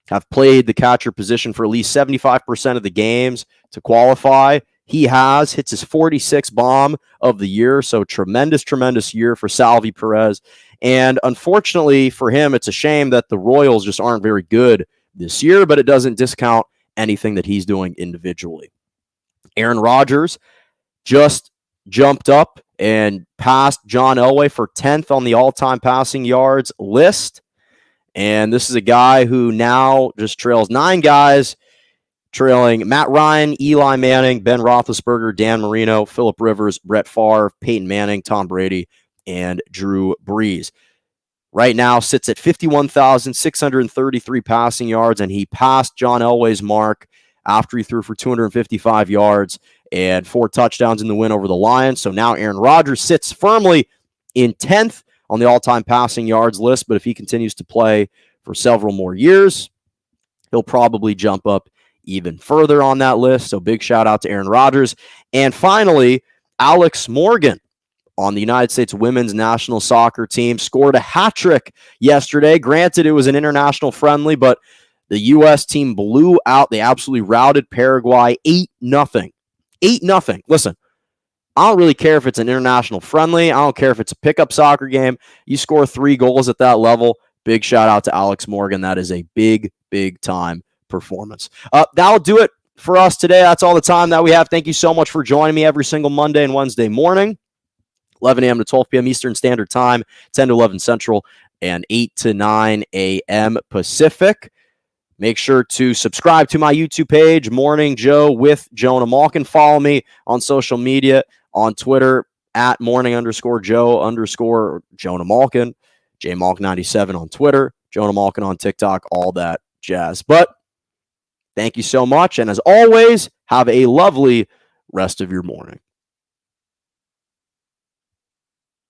have played the catcher position for at least 75% of the games to qualify. He hits his 46th bomb of the year. So tremendous year for Salvi Perez. And unfortunately for him, it's a shame that the Royals just aren't very good this year, but it doesn't discount anything that he's doing individually. Aaron Rodgers just jumped up and passed John Elway for 10th on the all-time passing yards list. And this is a guy who now just trails 9 guys, trailing Matt Ryan, Eli Manning, Ben Roethlisberger, Dan Marino, Phillip Rivers, Brett Favre, Peyton Manning, Tom Brady, and Drew Brees. Right now sits at 51,633 passing yards, and he passed John Elway's mark after he threw for 255 yards and 4 touchdowns in the win over the Lions. So now Aaron Rodgers sits firmly in 10th on the all-time passing yards list, but if he continues to play for several more years, he'll probably jump up even further on that list. So big shout out to Aaron Rodgers. And finally, Alex Morgan on the United States women's national soccer team scored a hat trick yesterday. Granted, it was an international friendly, but the U.S. team blew out. They absolutely routed Paraguay 8-0. 8-0. Listen, I don't really care if it's an international friendly. I don't care if it's a pickup soccer game. You score 3 goals at that level. Big shout out to Alex Morgan. That is a big time performance. That'll do it for us today. That's all the time that we have. Thank you so much for joining me every single Monday and Wednesday morning. 11 a.m. to 12 p.m. Eastern Standard Time, 10 to 11 Central, and 8 to 9 a.m. Pacific. Make sure to subscribe to my YouTube page, Morning Joe with Jonah Malkin. Follow me on social media, on Twitter, at morning_Joe_Jonah Malkin, JMalk97 on Twitter, Jonah Malkin on TikTok, all that jazz. But thank you so much, and as always, have a lovely rest of your morning.